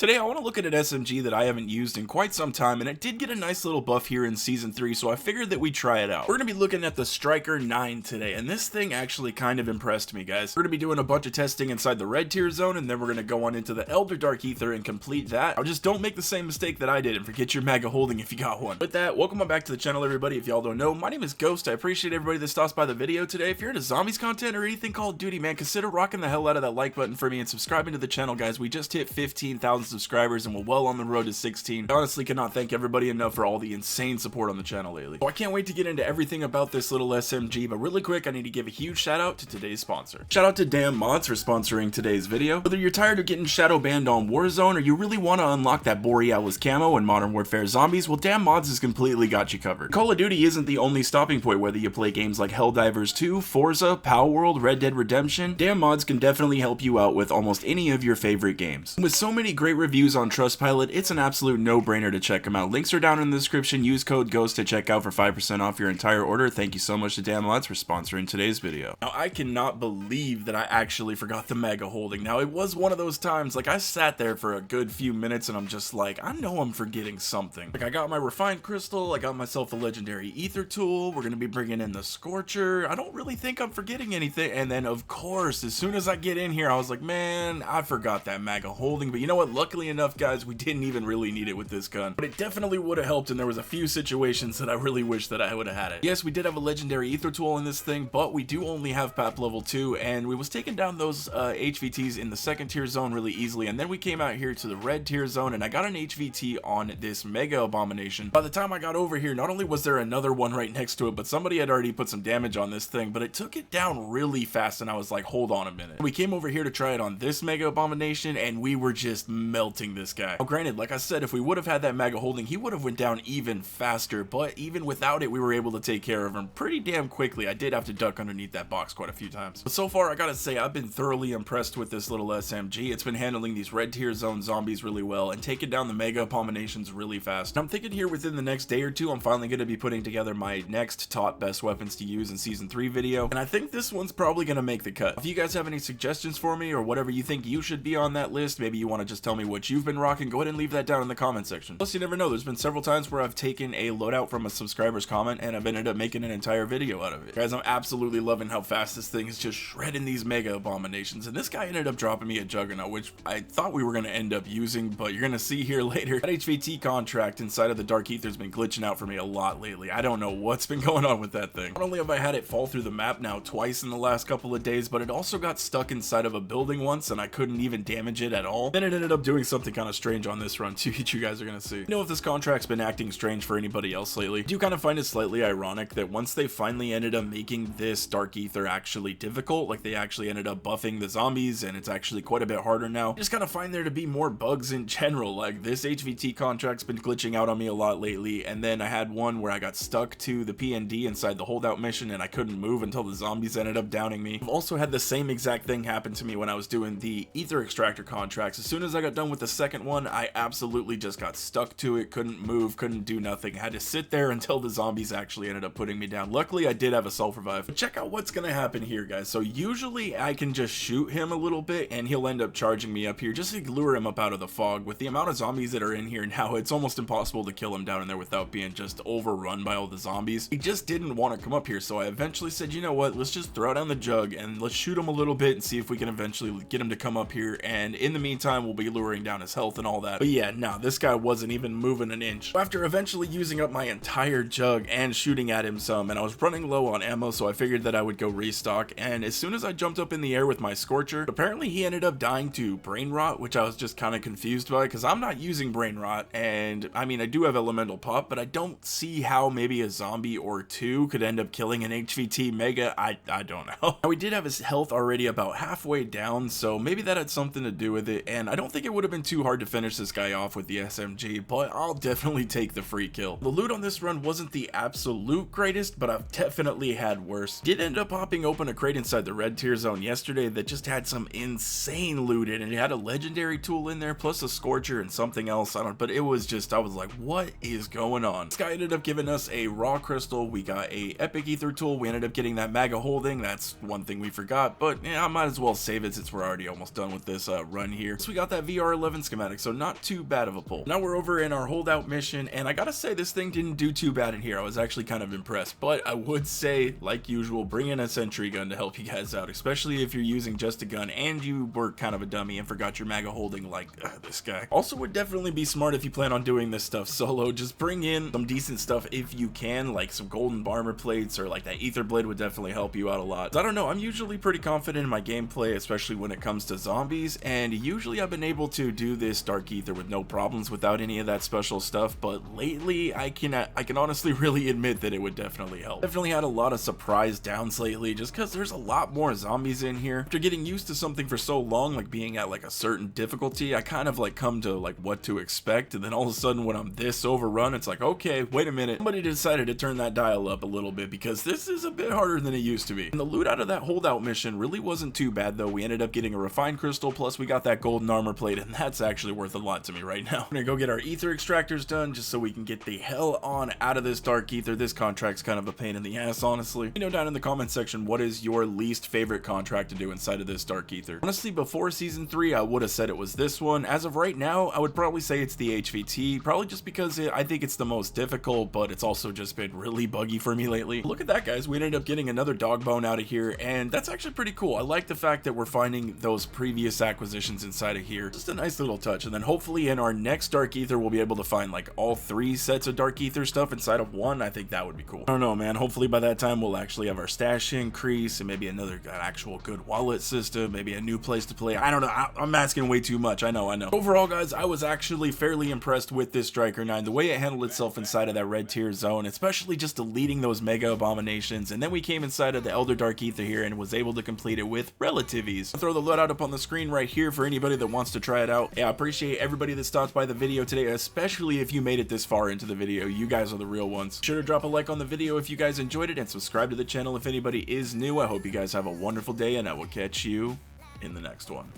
Today I want to look at an SMG that I haven't used in quite some time, and it did get a nice little buff here in Season 3, so I figured that we'd try it out. We're going to be looking at the Striker 9 today, and this thing actually kind of impressed me, guys. We're going to be doing a bunch of testing inside the red tier zone, and then we're going to go on into the Elder Dark Aether and complete that. Now just don't make the same mistake that I did and forget your MAGA holding if you got one. With that, welcome on back to the channel, everybody. If y'all don't know, my name is Ghost. I appreciate everybody that stops by the video today. If you're into zombies content or anything Call of Duty, man, consider rocking the hell out of that like button for me and subscribing to the channel, guys. We just hit 15,000 subscribers, and we're well on the road to 16. I honestly cannot thank everybody enough for all the insane support on the channel lately. So I can't wait to get into everything about this little SMG, but really quick, I need to give a huge shout out to today's sponsor. Shout out to TheRealGhost for sponsoring today's video. Whether you're tired of getting shadow banned on Warzone or you really want to unlock that Borealis camo in Modern Warfare Zombies, well, TheRealGhost has completely got you covered. Call of Duty isn't the only stopping point whether you play games like Helldivers 2, Forza, Palworld, Red Dead Redemption. TheRealGhost can definitely help you out with almost any of your favorite games. With so many great reviews on Trustpilot, it's an absolute no-brainer to check them out. Links are down in the description. Use code GHOST to check out for 5% off your entire order. Thank you so much to TheRealGhost for sponsoring today's video. Now, I cannot believe that I actually forgot the MAGA holding. Now, it was one of those times, like, I sat there for a good few minutes and I'm just like, I know I'm forgetting something. Like, I got my refined crystal, I got myself a legendary Aether tool, we're gonna be bringing in the Scorcher. I don't really think I'm forgetting anything. And then, of course, as soon as I get in here, I was like, man, I forgot that MAGA holding. But you know what? Luckily enough, guys, we didn't even really need it with this gun, but it definitely would have helped, and there was a few situations that I really wish that I would have had it. Yes, we did have a legendary Aether tool in this thing, but we do only have PAP level 2, and we was taking down those HVTs in the second tier zone really easily, and then we came out here to the red tier zone, and I got an HVT on this mega abomination. By the time I got over here, not only was there another one right next to it, but somebody had already put some damage on this thing, but it took it down really fast, and I was like, hold on a minute. We came over here to try it on this mega abomination, and we were just melting this guy. Now, granted, like I said, if we would have had that MAGA holding, he would have went down even faster, but even without it, we were able to take care of him pretty damn quickly. I did have to duck underneath that box quite a few times. But so far, I gotta say, I've been thoroughly impressed with this little SMG. It's been handling these red tier zone zombies really well and taking down the mega abominations really fast. And I'm thinking here within the next day or two, I'm finally gonna be putting together my next top best weapons to use in Season 3 video, and I think this one's probably gonna make the cut. If you guys have any suggestions for me or whatever you think you should be on that list, maybe you want to just tell me what you've been rocking, go ahead and leave that down in the comment section. Plus, you never know, there's been several times where I've taken a loadout from a subscriber's comment and I've ended up making an entire video out of it. Guys, I'm absolutely loving how fast this thing is just shredding these mega abominations, and this guy ended up dropping me a Juggernaut, which I thought we were going to end up using, but you're going to see here later. That HVT contract inside of the Dark Aether's been glitching out for me a lot lately. I don't know what's been going on with that thing. Not only have I had it fall through the map now twice in the last couple of days, but it also got stuck inside of a building once and I couldn't even damage it at all. Then it ended up doing something kind of strange on this run too, you guys are going to see. You know, if this contract's been acting strange for anybody else lately, I do kind of find it slightly ironic that once they finally ended up making this Dark Aether actually difficult, like they actually ended up buffing the zombies and it's actually quite a bit harder now, I just kind of find there to be more bugs in general. Like, this HVT contract's been glitching out on me a lot lately, and then I had one where I got stuck to the PND inside the holdout mission and I couldn't move until the zombies ended up downing me. I've also had the same exact thing happen to me when I was doing the Aether extractor contracts. As soon as I got done with the second one, I absolutely just got stuck to it, couldn't move, couldn't do nothing. I had to sit there until the zombies actually ended up putting me down. Luckily, I did have a self-revive. But check out what's gonna happen here, guys. So usually I can just shoot him a little bit and he'll end up charging me up here just to lure him up out of the fog. With the amount of zombies that are in here now, it's almost impossible to kill him down in there without being just overrun by all the zombies. He just didn't want to come up here, so I eventually said, you know what, let's just throw down the jug and let's shoot him a little bit and see if we can eventually get him to come up here, and in the meantime we'll be luring down his health and all that. But yeah, no, this guy wasn't even moving an inch. After eventually using up my entire jug and shooting at him some, and I was running low on ammo, so I figured that I would go restock, and as soon as I jumped up in the air with my Scorcher, apparently he ended up dying to brain rot, which I was just kind of confused by because I'm not using brain rot, and I mean, I do have elemental pop, but I don't see how maybe a zombie or two could end up killing an HVT mega. I don't know. Now, we did have his health already about halfway down, so maybe that had something to do with it, and I don't think it would have been too hard to finish this guy off with the SMG, but I'll definitely take the free kill. The loot on this run wasn't the absolute greatest, but I've definitely had worse. Did end up popping open a crate inside the red tier zone yesterday that just had some insane loot in it. It had a legendary tool in there, plus a Scorcher and something else, but it was just, I was like, what is going on? This guy ended up giving us a raw crystal, we got a epic Aether tool, we ended up getting that MAGA holding. That's one thing we forgot, but yeah, I might as well save it since we're already almost done with this run here. So we got that VR R11 schematic, so not too bad of a pull. Now we're over in our holdout mission, and I gotta say this thing didn't do too bad in here. I was actually kind of impressed, but I would say, like usual, bring in a sentry gun to help you guys out, especially if you're using just a gun and you were kind of a dummy and forgot your maga holding like this guy. Also would definitely be smart if you plan on doing this stuff solo. Just bring in some decent stuff if you can, like some golden armor plates or like that ether blade would definitely help you out a lot. I don't know, I'm usually pretty confident in my gameplay, especially when it comes to zombies, and usually I've been able to do this dark ether with no problems without any of that special stuff, but lately I can honestly really admit that it would definitely help. Definitely had a lot of surprise downs lately just because there's a lot more zombies in here. After getting used to something for so long, like being at like a certain difficulty, I kind of like come to like what to expect, and then all of a sudden when I'm this overrun, it's like, okay, wait a minute, somebody decided to turn that dial up a little bit because this is a bit harder than it used to be. And the loot out of that holdout mission really wasn't too bad though. We ended up getting a refined crystal, plus we got that golden armor plate, and that's actually worth a lot to me right now. I'm gonna go get our ether extractors done just so we can get the hell on out of this dark ether. This contract's kind of a pain in the ass, honestly. Let me know down in the comment section what is your least favorite contract to do inside of this dark ether. Honestly, before season 3 I would have said it was this one. As of right now, I would probably say it's the HVT, probably just because I think it's the most difficult, but it's also just been really buggy for me lately. Look at that, guys, we ended up getting another dog bone out of here, and that's actually pretty cool. I like the fact that we're finding those previous acquisitions inside of here. Just a nice little touch. And then hopefully in our next dark ether we'll be able to find like all 3 sets of dark ether stuff inside of one. I think that would be cool. I don't know, man, hopefully by that time we'll actually have our stash increase and maybe another actual good wallet system, maybe a new place to play. I don't know, I'm asking way too much. I know. Overall, guys, I was actually fairly impressed with this Striker 9, the way it handled itself inside of that red tier zone, especially just deleting those mega abominations. And then we came inside of the Elder Dark Ether here and was able to complete it with relative ease. I'll throw the loadout up on the screen right here for anybody that wants to try it out. Yeah, I appreciate everybody that stopped by the video today, especially if you made it this far into the video. You guys are the real ones. Be sure to drop a like on the video if you guys enjoyed it, and subscribe to the channel if anybody is new. I hope you guys have a wonderful day, and I will catch you in the next one.